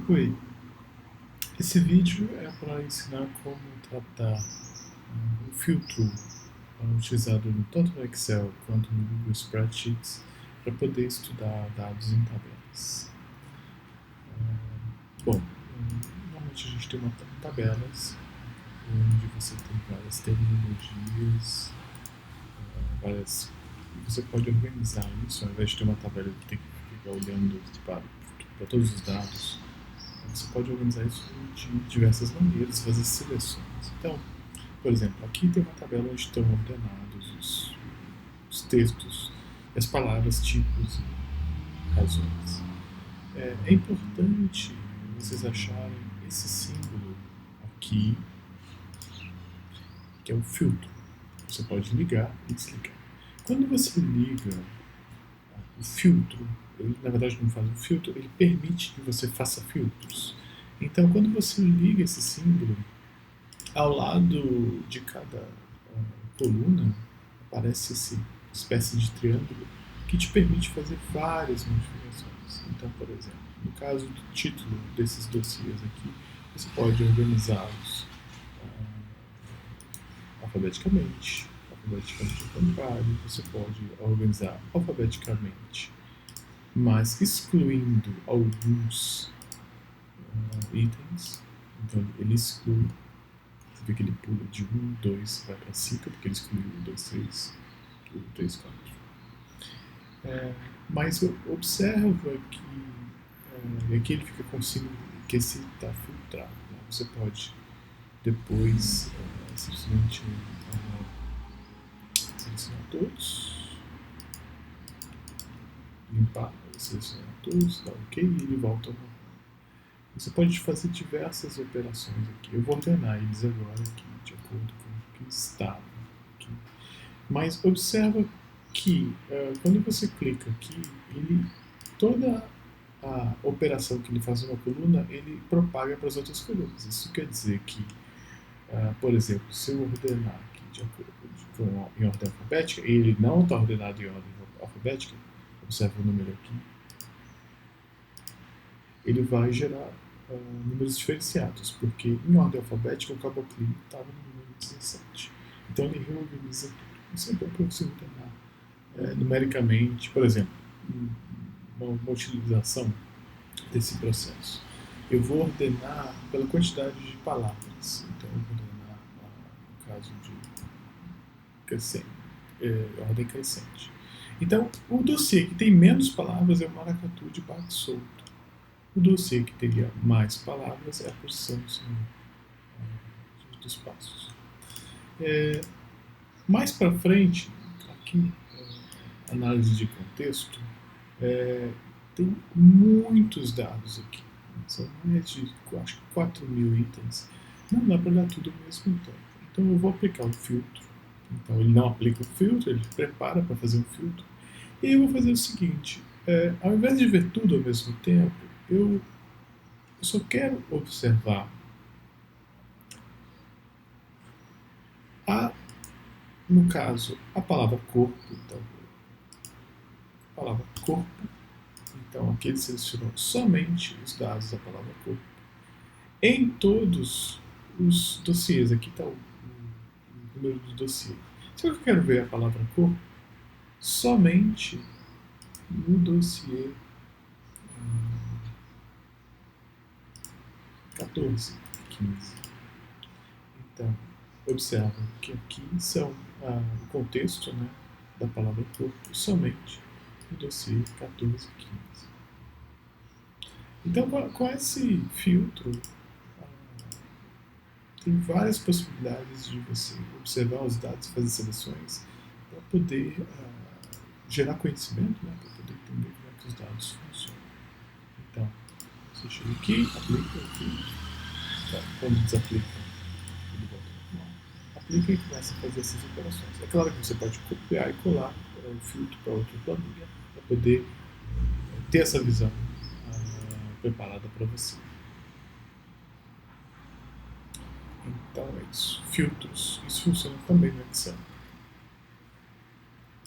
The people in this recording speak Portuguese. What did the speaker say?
Oi, esse vídeo é para ensinar como tratar o filtro utilizado tanto no Excel quanto no Google Spreadsheet para poder estudar dados em tabelas. Bom, normalmente a gente tem tabelas onde você tem várias terminologias, várias. Você pode organizar isso, ao invés de ter uma tabela que tem que ficar olhando para todos os dados. Você pode organizar isso de diversas maneiras, fazer seleções. Então, por exemplo, aqui tem uma tabela onde estão ordenados os textos, as palavras, tipos e razões. É importante vocês acharem esse símbolo aqui, que é o filtro. Você pode ligar e desligar. Quando você liga o filtro, ele na verdade não faz um filtro, ele permite que você faça filtros. Então, quando você liga esse símbolo, ao lado de cada coluna aparece essa espécie de triângulo que te permite fazer várias modificações. Então, por exemplo, no caso do título desses dossiês aqui, você pode organizá-los alfabeticamente ao contrário, você pode organizar alfabeticamente, mas excluindo alguns itens. Então, ele exclui. Você vê que ele pula de 1, 2, vai para 5, porque ele excluiu 1, 2, 3, 1, 3, 4. Mas observa que aqui ele fica com símbolo que esse está filtrado. Né? Você pode depois simplesmente selecionar todos, limpar, selecionar todos, dar OK e ele volta ao normal. Você pode fazer diversas operações aqui. Eu vou ordenar eles agora aqui, de acordo com o que estava aqui. Mas observa que quando você clica aqui, toda a operação que ele faz numa coluna, ele propaga para as outras colunas. Isso quer dizer que, por exemplo, se eu ordenar aqui de acordo em ordem alfabética, e ele não está ordenado em ordem alfabética, observa o número aqui, ele vai gerar números diferenciados, porque em ordem alfabética o caboclinho estava no número 17. Então ele reorganiza tudo. Isso é bom para você ordenar numericamente, por exemplo, uma utilização desse processo. Eu vou ordenar pela quantidade de palavras. Então eu vou ordenar no caso de crescente, ordem crescente. Então o dossiê que tem menos palavras é o maracatu de baque solto. O dossiê que teria mais palavras é a posição dos passos. Mais para frente, aqui, análise de contexto, tem muitos dados aqui. São mais de, acho que 4.000 itens. Não dá para olhar tudo ao mesmo tempo. Então eu vou aplicar um filtro. Então ele não aplica o filtro, ele prepara para fazer um filtro. E eu vou fazer o seguinte, ao invés de ver tudo ao mesmo tempo, eu só quero observar no caso, a palavra corpo. Então, a palavra corpo. Então, aqui ele selecionou somente os dados da palavra corpo. Em todos os dossiês, aqui está o número do dossiê. Se eu quero ver a palavra corpo, somente no dossiê 14, 15. Então, observa que aqui são o contexto, né, da palavra corpo somente no dossiê 14, 15. Então, com esse filtro, tem várias possibilidades de você observar os dados, fazer seleções, para poder gerar conhecimento, né, para poder entender como é que os dados funcionam. Então, você chega aqui, aplica o filtro, tá? Quando desaplica, ele volta ao normal. Aplica e começa a fazer essas operações. É claro que você pode copiar e colar o filtro para outra planilha, para poder ter essa visão preparada para você. Então é isso. Filtros. Isso funciona também no Excel.